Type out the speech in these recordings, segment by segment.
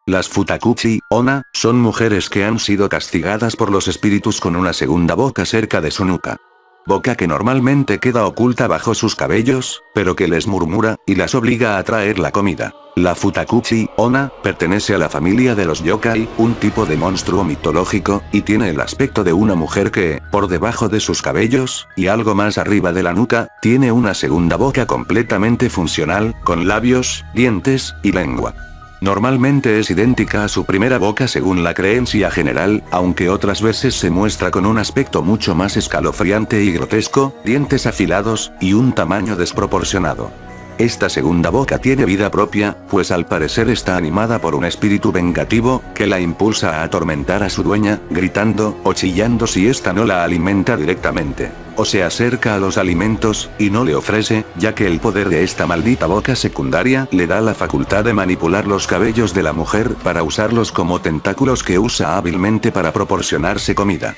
Las Futakuchi, Onna, son mujeres que han sido castigadas por los espíritus con una segunda boca cerca de su nuca. Boca que normalmente queda oculta bajo sus cabellos, pero que les murmura, y las obliga a traer la comida. La Futakuchi, Onna, pertenece a la familia de los yokai, un tipo de monstruo mitológico, y tiene el aspecto de una mujer que, por debajo de sus cabellos, y algo más arriba de la nuca, tiene una segunda boca completamente funcional, con labios, dientes, y lengua. Normalmente es idéntica a su primera boca según la creencia general, aunque otras veces se muestra con un aspecto mucho más escalofriante y grotesco, dientes afilados, y un tamaño desproporcionado. Esta segunda boca tiene vida propia, pues al parecer está animada por un espíritu vengativo, que la impulsa a atormentar a su dueña, gritando o chillando si ésta no la alimenta directamente. O se acerca a los alimentos, y no le ofrece, ya que el poder de esta maldita boca secundaria le da la facultad de manipular los cabellos de la mujer para usarlos como tentáculos que usa hábilmente para proporcionarse comida.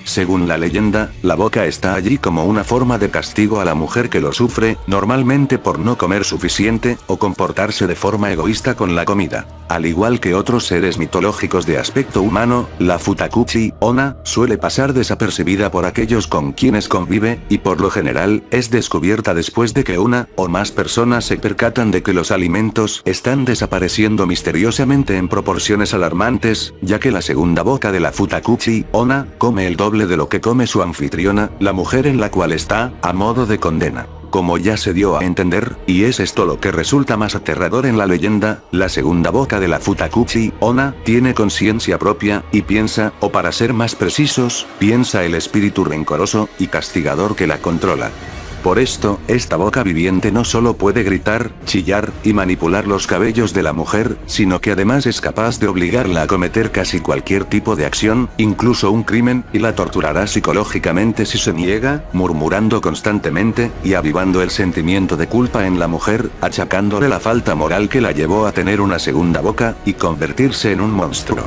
Según la leyenda, la boca está allí como una forma de castigo a la mujer que lo sufre, normalmente por no comer suficiente, o comportarse de forma egoísta con la comida. Al igual que otros seres mitológicos de aspecto humano, la Futakuchi, Onna, suele pasar desapercibida por aquellos con quienes convive, y por lo general, es descubierta después de que una, o más personas se percatan de que los alimentos están desapareciendo misteriosamente en proporciones alarmantes, ya que la segunda boca de la Futakuchi, Onna, come el doble de lo que come su anfitriona, la mujer en la cual está, a modo de condena. Como ya se dio a entender, y es esto lo que resulta más aterrador en la leyenda, la segunda boca de la Futakuchi, Onna, tiene conciencia propia, y piensa, o para ser más precisos, piensa el espíritu rencoroso y castigador que la controla. Por esto, esta boca viviente no solo puede gritar, chillar, y manipular los cabellos de la mujer, sino que además es capaz de obligarla a cometer casi cualquier tipo de acción, incluso un crimen, y la torturará psicológicamente si se niega, murmurando constantemente, y avivando el sentimiento de culpa en la mujer, achacándole la falta moral que la llevó a tener una segunda boca, y convertirse en un monstruo.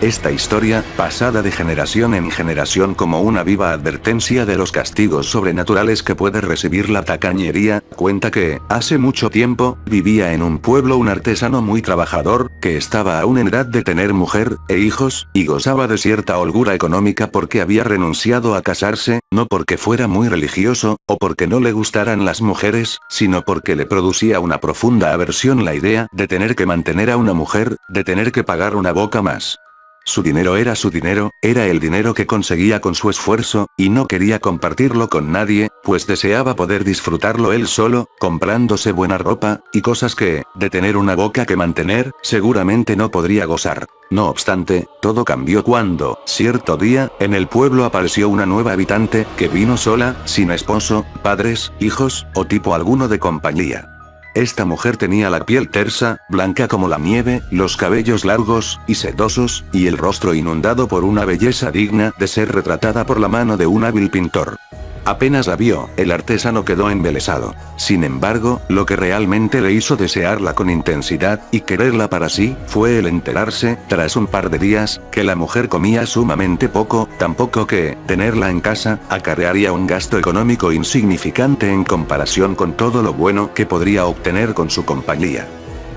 Esta historia, pasada de generación en generación como una viva advertencia de los castigos sobrenaturales que puede recibir la tacañería, cuenta que, hace mucho tiempo, vivía en un pueblo un artesano muy trabajador, que estaba aún en edad de tener mujer, e hijos, y gozaba de cierta holgura económica porque había renunciado a casarse, no porque fuera muy religioso, o porque no le gustaran las mujeres, sino porque le producía una profunda aversión la idea de tener que mantener a una mujer, de tener que pagar una boca más. Su dinero, era el dinero que conseguía con su esfuerzo, y no quería compartirlo con nadie, pues deseaba poder disfrutarlo él solo, comprándose buena ropa, y cosas que, de tener una boca que mantener, seguramente no podría gozar. No obstante, todo cambió cuando, cierto día, en el pueblo apareció una nueva habitante, que vino sola, sin esposo, padres, hijos, o tipo alguno de compañía. Esta mujer tenía la piel tersa, blanca como la nieve, los cabellos largos y sedosos, y el rostro inundado por una belleza digna de ser retratada por la mano de un hábil pintor. Apenas la vio, el artesano quedó embelesado. Sin embargo, lo que realmente le hizo desearla con intensidad, y quererla para sí, fue el enterarse, tras un par de días, que la mujer comía sumamente poco, tan poco que, tenerla en casa, acarrearía un gasto económico insignificante en comparación con todo lo bueno que podría obtener con su compañía.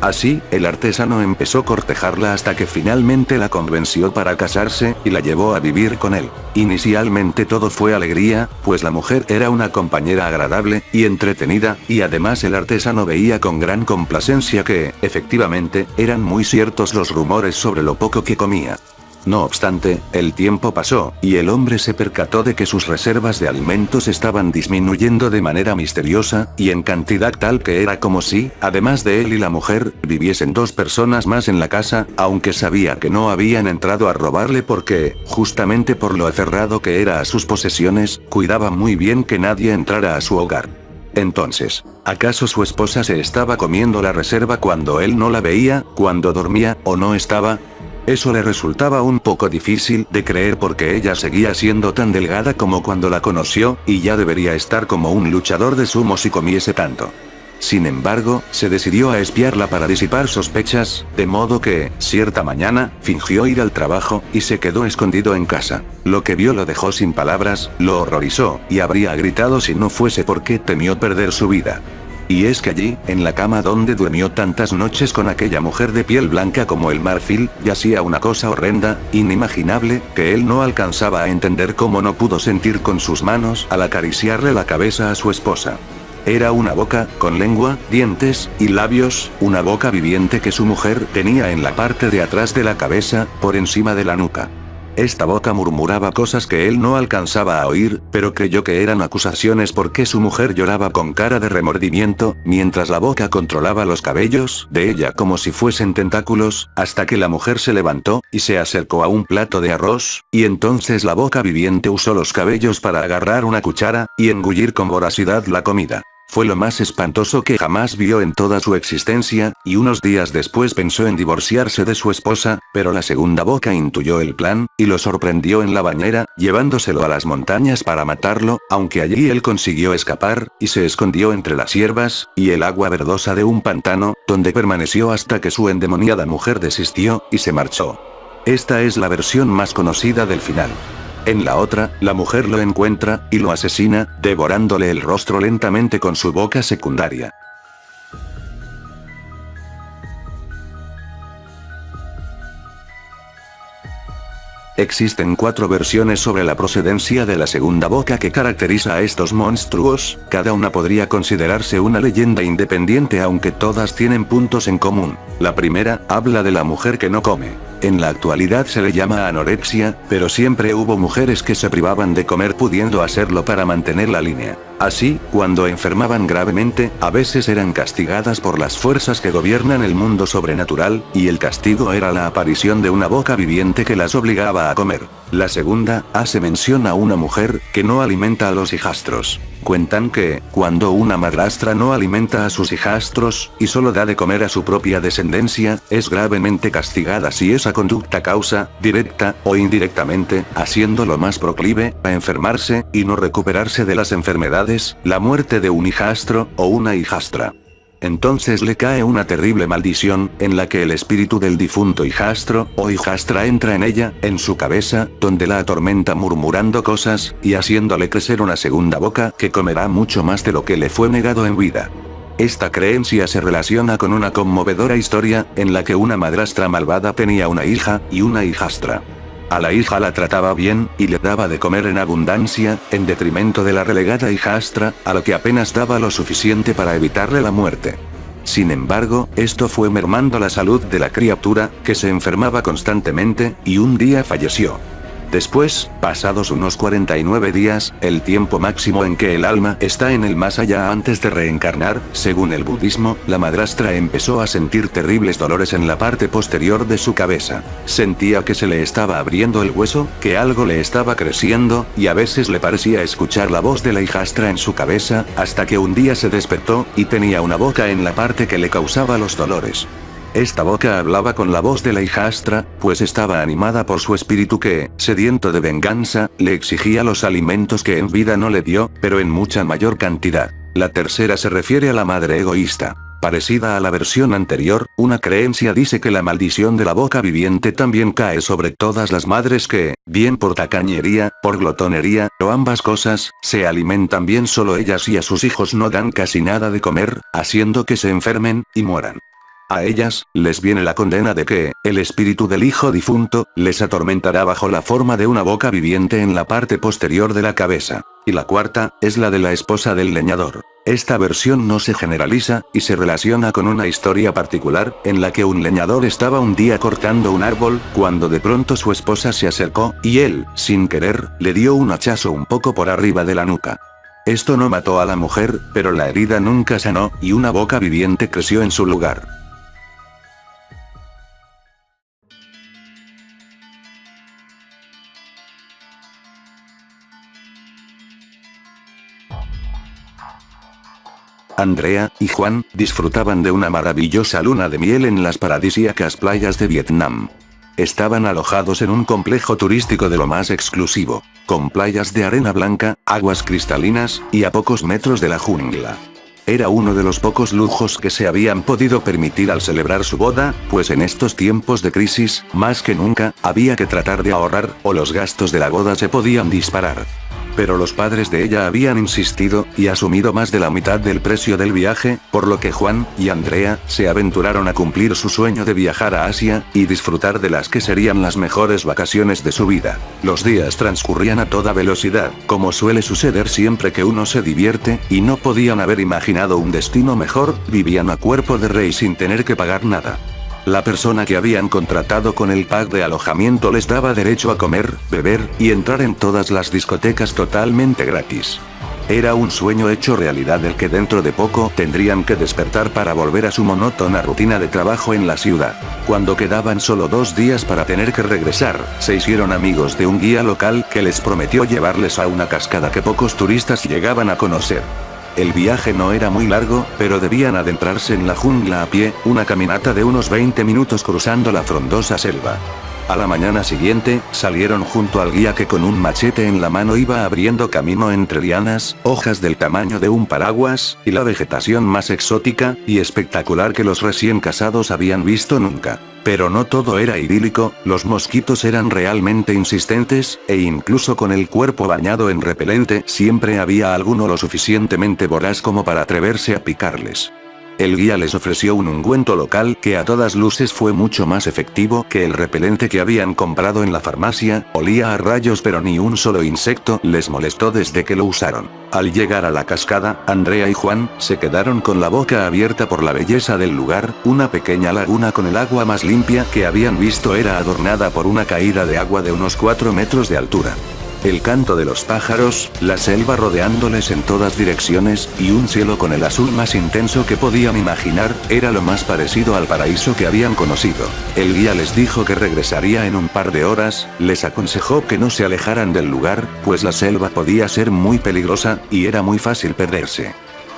Así, el artesano empezó a cortejarla hasta que finalmente la convenció para casarse, y la llevó a vivir con él. Inicialmente todo fue alegría, pues la mujer era una compañera agradable y entretenida, y además el artesano veía con gran complacencia que, efectivamente, eran muy ciertos los rumores sobre lo poco que comía. No obstante, el tiempo pasó, y el hombre se percató de que sus reservas de alimentos estaban disminuyendo de manera misteriosa, y en cantidad tal que era como si, además de él y la mujer, viviesen dos personas más en la casa, aunque sabía que no habían entrado a robarle porque, justamente por lo aferrado que era a sus posesiones, cuidaba muy bien que nadie entrara a su hogar. Entonces, ¿acaso su esposa se estaba comiendo la reserva cuando él no la veía, cuando dormía, o no estaba? Eso le resultaba un poco difícil de creer porque ella seguía siendo tan delgada como cuando la conoció, y ya debería estar como un luchador de sumo si comiese tanto. Sin embargo, se decidió a espiarla para disipar sospechas, de modo que, cierta mañana, fingió ir al trabajo, y se quedó escondido en casa. Lo que vio lo dejó sin palabras, lo horrorizó, y habría gritado si no fuese porque temió perder su vida. Y es que allí, en la cama donde durmió tantas noches con aquella mujer de piel blanca como el marfil, yacía una cosa horrenda, inimaginable, que él no alcanzaba a entender cómo no pudo sentir con sus manos al acariciarle la cabeza a su esposa. Era una boca, con lengua, dientes, y labios, una boca viviente que su mujer tenía en la parte de atrás de la cabeza, por encima de la nuca. Esta boca murmuraba cosas que él no alcanzaba a oír, pero creyó que eran acusaciones porque su mujer lloraba con cara de remordimiento, mientras la boca controlaba los cabellos de ella como si fuesen tentáculos, hasta que la mujer se levantó, y se acercó a un plato de arroz, y entonces la boca viviente usó los cabellos para agarrar una cuchara, y engullir con voracidad la comida. Fue lo más espantoso que jamás vio en toda su existencia, y unos días después pensó en divorciarse de su esposa, pero la segunda boca intuyó el plan, y lo sorprendió en la bañera, llevándoselo a las montañas para matarlo, aunque allí él consiguió escapar, y se escondió entre las hierbas, y el agua verdosa de un pantano, donde permaneció hasta que su endemoniada mujer desistió, y se marchó. Esta es la versión más conocida del final. En la otra, la mujer lo encuentra, y lo asesina, devorándole el rostro lentamente con su boca secundaria. Existen 4 versiones sobre la procedencia de la segunda boca que caracteriza a estos monstruos, cada una podría considerarse una leyenda independiente aunque todas tienen puntos en común. La primera, habla de la mujer que no come. En la actualidad se le llama anorexia, pero siempre hubo mujeres que se privaban de comer pudiendo hacerlo para mantener la línea. Así, cuando enfermaban gravemente, a veces eran castigadas por las fuerzas que gobiernan el mundo sobrenatural, y el castigo era la aparición de una boca viviente que las obligaba a comer. La segunda, hace mención a una mujer, que no alimenta a los hijastros. Cuentan que, cuando una madrastra no alimenta a sus hijastros, y solo da de comer a su propia descendencia, es gravemente castigada si esa conducta causa, directa o indirectamente, haciéndolo más proclive a enfermarse, y no recuperarse de las enfermedades, la muerte de un hijastro, o una hijastra. Entonces le cae una terrible maldición, en la que el espíritu del difunto hijastro, o hijastra entra en ella, en su cabeza, donde la atormenta murmurando cosas, y haciéndole crecer una segunda boca que comerá mucho más de lo que le fue negado en vida. Esta creencia se relaciona con una conmovedora historia, en la que una madrastra malvada tenía una hija, y una hijastra. A la hija la trataba bien, y le daba de comer en abundancia, en detrimento de la relegada hijastra, a la que apenas daba lo suficiente para evitarle la muerte. Sin embargo, esto fue mermando la salud de la criatura, que se enfermaba constantemente, y un día falleció. Después, pasados unos 49 días, el tiempo máximo en que el alma está en el más allá antes de reencarnar, según el budismo, la madrastra empezó a sentir terribles dolores en la parte posterior de su cabeza. Sentía que se le estaba abriendo el hueso, que algo le estaba creciendo, y a veces le parecía escuchar la voz de la hijastra en su cabeza, hasta que un día se despertó, y tenía una boca en la parte que le causaba los dolores. Esta boca hablaba con la voz de la hijastra, pues estaba animada por su espíritu que, sediento de venganza, le exigía los alimentos que en vida no le dio, pero en mucha mayor cantidad. La tercera se refiere a la madre egoísta. Parecida a la versión anterior, una creencia dice que la maldición de la boca viviente también cae sobre todas las madres que, bien por tacañería, por glotonería, o ambas cosas, se alimentan bien solo ellas y a sus hijos no dan casi nada de comer, haciendo que se enfermen, y mueran. A ellas, les viene la condena de que, el espíritu del hijo difunto, les atormentará bajo la forma de una boca viviente en la parte posterior de la cabeza. Y la cuarta, es la de la esposa del leñador. Esta versión no se generaliza, y se relaciona con una historia particular, en la que un leñador estaba un día cortando un árbol, cuando de pronto su esposa se acercó, y él, sin querer, le dio un hachazo un poco por arriba de la nuca. Esto no mató a la mujer, pero la herida nunca sanó, y una boca viviente creció en su lugar. Andrea y Juan disfrutaban de una maravillosa luna de miel en las paradisíacas playas de Vietnam. Estaban alojados en un complejo turístico de lo más exclusivo, con playas de arena blanca, aguas cristalinas, y a pocos metros de la jungla. Era uno de los pocos lujos que se habían podido permitir al celebrar su boda, pues en estos tiempos de crisis, más que nunca, había que tratar de ahorrar, o los gastos de la boda se podían disparar. Pero los padres de ella habían insistido, y asumido más de la mitad del precio del viaje, por lo que Juan y Andrea se aventuraron a cumplir su sueño de viajar a Asia, y disfrutar de las que serían las mejores vacaciones de su vida. Los días transcurrían a toda velocidad, como suele suceder siempre que uno se divierte, y no podían haber imaginado un destino mejor. Vivían a cuerpo de rey sin tener que pagar nada. La persona que habían contratado con el pack de alojamiento les daba derecho a comer, beber, y entrar en todas las discotecas totalmente gratis. Era un sueño hecho realidad del que dentro de poco tendrían que despertar para volver a su monótona rutina de trabajo en la ciudad. Cuando quedaban solo 2 días para tener que regresar, se hicieron amigos de un guía local que les prometió llevarles a una cascada que pocos turistas llegaban a conocer. El viaje no era muy largo, pero debían adentrarse en la jungla a pie, una caminata de unos 20 minutos cruzando la frondosa selva. A la mañana siguiente, salieron junto al guía que con un machete en la mano iba abriendo camino entre lianas, hojas del tamaño de un paraguas, y la vegetación más exótica y espectacular que los recién casados habían visto nunca. Pero no todo era idílico, los mosquitos eran realmente insistentes, e incluso con el cuerpo bañado en repelente siempre había alguno lo suficientemente voraz como para atreverse a picarles. El guía les ofreció un ungüento local que a todas luces fue mucho más efectivo que el repelente que habían comprado en la farmacia. Olía a rayos, pero ni un solo insecto les molestó desde que lo usaron. Al llegar a la cascada, Andrea y Juan se quedaron con la boca abierta por la belleza del lugar. Una pequeña laguna con el agua más limpia que habían visto era adornada por una caída de agua de unos 4 metros de altura. El canto de los pájaros, la selva rodeándoles en todas direcciones, y un cielo con el azul más intenso que podían imaginar, era lo más parecido al paraíso que habían conocido. El guía les dijo que regresaría en un par de horas, les aconsejó que no se alejaran del lugar, pues la selva podía ser muy peligrosa, y era muy fácil perderse.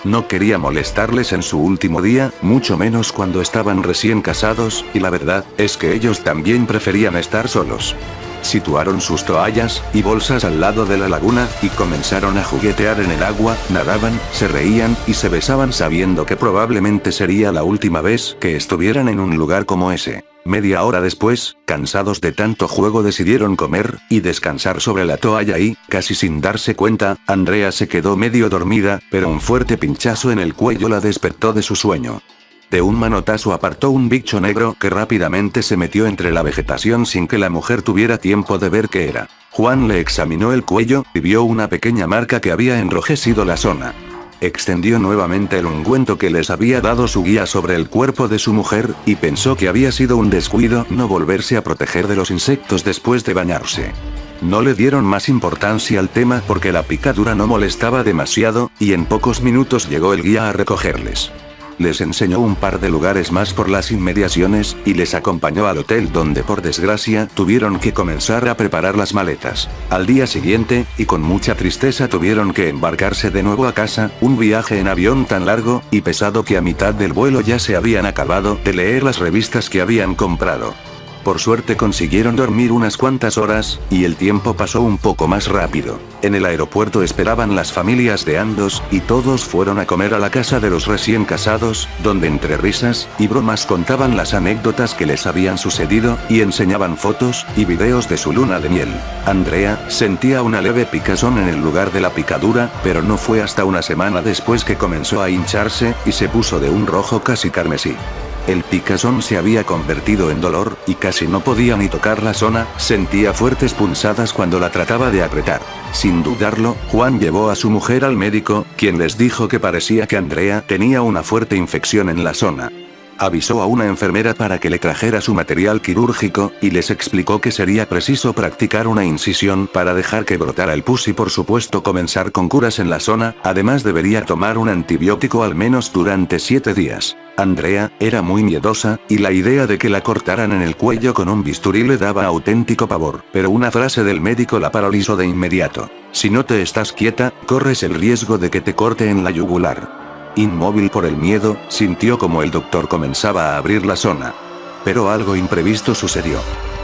No quería molestarles en su último día, mucho menos cuando estaban recién casados, y la verdad es que ellos también preferían estar solos. Situaron sus toallas y bolsas al lado de la laguna, y comenzaron a juguetear en el agua. Nadaban, se reían, y se besaban sabiendo que probablemente sería la última vez que estuvieran en un lugar como ese. Media hora después, cansados de tanto juego, decidieron comer y descansar sobre la toalla y, casi sin darse cuenta, Andrea se quedó medio dormida, pero un fuerte pinchazo en el cuello la despertó de su sueño. De un manotazo apartó un bicho negro que rápidamente se metió entre la vegetación sin que la mujer tuviera tiempo de ver qué era. Juan le examinó el cuello y vio una pequeña marca que había enrojecido la zona. Extendió nuevamente el ungüento que les había dado su guía sobre el cuerpo de su mujer, y pensó que había sido un descuido no volverse a proteger de los insectos después de bañarse. No le dieron más importancia al tema porque la picadura no molestaba demasiado, y en pocos minutos llegó el guía a recogerles. Les enseñó un par de lugares más por las inmediaciones, y les acompañó al hotel donde por desgracia tuvieron que comenzar a preparar las maletas. Al día siguiente, y con mucha tristeza, tuvieron que embarcarse de nuevo a casa, un viaje en avión tan largo y pesado que a mitad del vuelo ya se habían acabado de leer las revistas que habían comprado. Por suerte consiguieron dormir unas cuantas horas, y el tiempo pasó un poco más rápido. En el aeropuerto esperaban las familias de ambos, y todos fueron a comer a la casa de los recién casados, donde entre risas y bromas contaban las anécdotas que les habían sucedido, y enseñaban fotos y videos de su luna de miel. Andrea sentía una leve picazón en el lugar de la picadura, pero no fue hasta una semana después que comenzó a hincharse, y se puso de un rojo casi carmesí. El picazón se había convertido en dolor, y casi no podía ni tocar la zona. Sentía fuertes punzadas cuando la trataba de apretar. Sin dudarlo, Juan llevó a su mujer al médico, quien les dijo que parecía que Andrea tenía una fuerte infección en la zona. Avisó a una enfermera para que le trajera su material quirúrgico, y les explicó que sería preciso practicar una incisión para dejar que brotara el pus y por supuesto comenzar con curas en la zona. Además debería tomar un antibiótico al menos durante 7 días. Andrea era muy miedosa, y la idea de que la cortaran en el cuello con un bisturí le daba auténtico pavor, pero una frase del médico la paralizó de inmediato. Si no te estás quieta, corres el riesgo de que te corte en la yugular. Inmóvil por el miedo, sintió como el doctor comenzaba a abrir la zona. Pero algo imprevisto sucedió.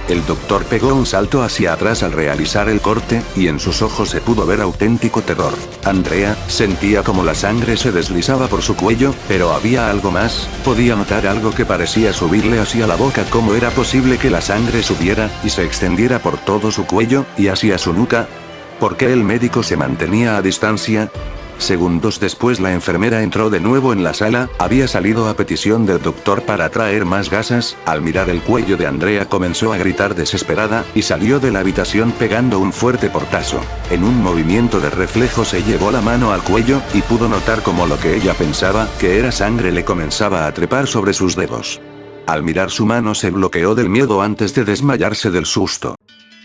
El doctor pegó un salto hacia atrás al realizar el corte, y en sus ojos se pudo ver auténtico terror. Andrea sentía como la sangre se deslizaba por su cuello, pero había algo más, podía notar algo que parecía subirle hacia la boca. ¿Cómo era posible que la sangre subiera, y se extendiera por todo su cuello, y hacia su nuca? ¿Por qué el médico se mantenía a distancia? Segundos después la enfermera entró de nuevo en la sala, había salido a petición del doctor para traer más gasas. Al mirar el cuello de Andrea comenzó a gritar desesperada, y salió de la habitación pegando un fuerte portazo. En un movimiento de reflejo se llevó la mano al cuello, y pudo notar como lo que ella pensaba, que era sangre, le comenzaba a trepar sobre sus dedos. Al mirar su mano se bloqueó del miedo antes de desmayarse del susto.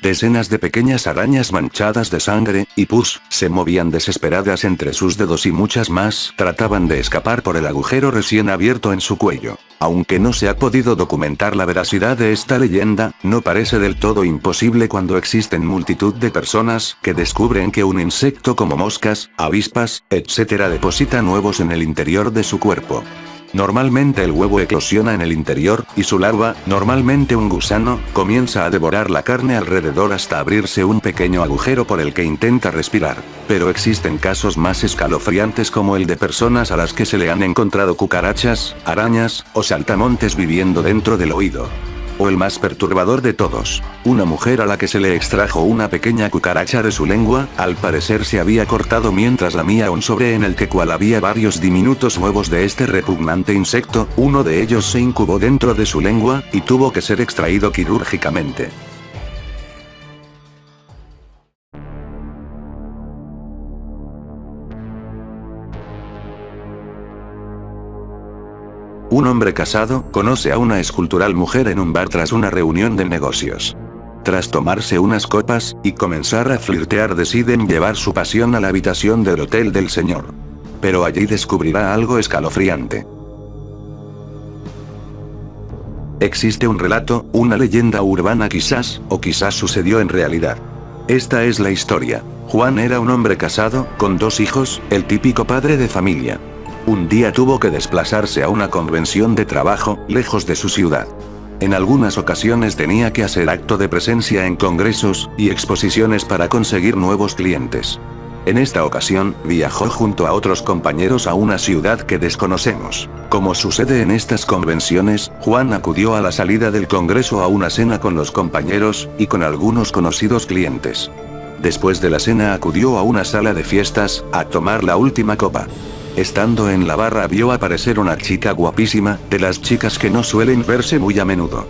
Decenas de pequeñas arañas manchadas de sangre y pus se movían desesperadas entre sus dedos y muchas más trataban de escapar por el agujero recién abierto en su cuello. Aunque no se ha podido documentar la veracidad de esta leyenda, no parece del todo imposible cuando existen multitud de personas que descubren que un insecto como moscas, avispas, etc. deposita huevos en el interior de su cuerpo. Normalmente el huevo eclosiona en el interior, y su larva, normalmente un gusano, comienza a devorar la carne alrededor hasta abrirse un pequeño agujero por el que intenta respirar. Pero existen casos más escalofriantes como el de personas a las que se le han encontrado cucarachas, arañas, o saltamontes viviendo dentro del oído. O el más perturbador de todos, una mujer a la que se le extrajo una pequeña cucaracha de su lengua, al parecer se había cortado mientras lamía un sobre en el que cual había varios diminutos huevos de este repugnante insecto, uno de ellos se incubó dentro de su lengua, y tuvo que ser extraído quirúrgicamente. Un hombre casado conoce a una escultural mujer en un bar tras una reunión de negocios. Tras tomarse unas copas y comenzar a flirtear, deciden llevar su pasión a la habitación del hotel del señor. Pero allí descubrirá algo escalofriante. Existe un relato, una leyenda urbana quizás, o quizás sucedió en realidad. Esta es la historia. Juan era un hombre casado, con 2 hijos, el típico padre de familia. Un día tuvo que desplazarse a una convención de trabajo, lejos de su ciudad. En algunas ocasiones tenía que hacer acto de presencia en congresos y exposiciones para conseguir nuevos clientes. En esta ocasión, viajó junto a otros compañeros a una ciudad que desconocemos. Como sucede en estas convenciones, Juan acudió a la salida del congreso a una cena con los compañeros, y con algunos conocidos clientes. Después de la cena acudió a una sala de fiestas, a tomar la última copa. Estando en la barra vio aparecer una chica guapísima, de las chicas que no suelen verse muy a menudo.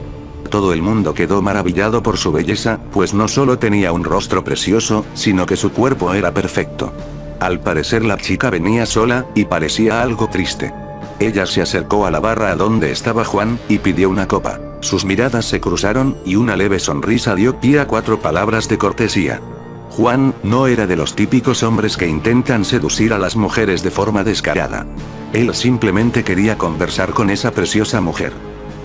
Todo el mundo quedó maravillado por su belleza, pues no solo tenía un rostro precioso, sino que su cuerpo era perfecto. Al parecer la chica venía sola, y parecía algo triste. Ella se acercó a la barra donde estaba Juan, y pidió una copa. Sus miradas se cruzaron, y una leve sonrisa dio pie a 4 palabras de cortesía. Juan no era de los típicos hombres que intentan seducir a las mujeres de forma descarada. Él simplemente quería conversar con esa preciosa mujer.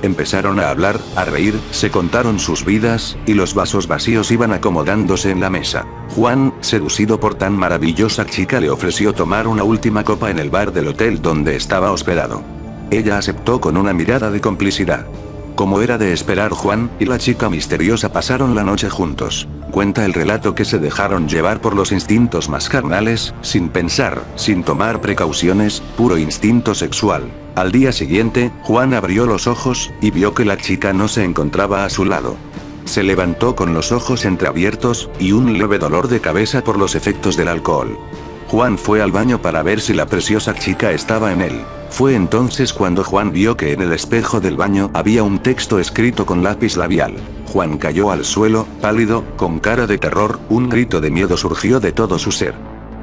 Empezaron a hablar, a reír, se contaron sus vidas, y los vasos vacíos iban acomodándose en la mesa. Juan, seducido por tan maravillosa chica, le ofreció tomar una última copa en el bar del hotel donde estaba hospedado. Ella aceptó con una mirada de complicidad. Como era de esperar, Juan y la chica misteriosa pasaron la noche juntos. Cuenta el relato que se dejaron llevar por los instintos más carnales, sin pensar, sin tomar precauciones, puro instinto sexual. Al día siguiente, Juan abrió los ojos, y vio que la chica no se encontraba a su lado. Se levantó con los ojos entreabiertos, y un leve dolor de cabeza por los efectos del alcohol. Juan fue al baño para ver si la preciosa chica estaba en él. Fue entonces cuando Juan vio que en el espejo del baño había un texto escrito con lápiz labial. Juan cayó al suelo, pálido, con cara de terror, un grito de miedo surgió de todo su ser.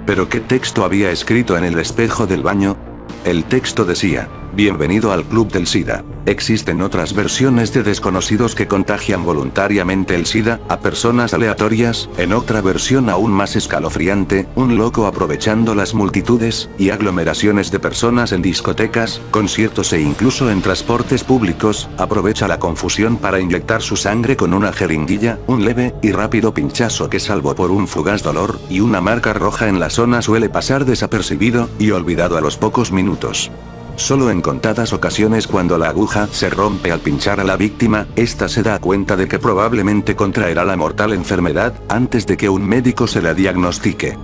¿Pero qué texto había escrito en el espejo del baño? El texto decía: bienvenido al Club del SIDA. Existen otras versiones de desconocidos que contagian voluntariamente el SIDA a personas aleatorias. En otra versión aún más escalofriante, un loco aprovechando las multitudes y aglomeraciones de personas en discotecas, conciertos e incluso en transportes públicos, aprovecha la confusión para inyectar su sangre con una jeringuilla, un leve y rápido pinchazo que, salvo por un fugaz dolor y una marca roja en la zona, suele pasar desapercibido y olvidado a los pocos minutos. Solo en contadas ocasiones cuando la aguja se rompe al pinchar a la víctima, esta se da cuenta de que probablemente contraerá la mortal enfermedad, antes de que un médico se la diagnostique.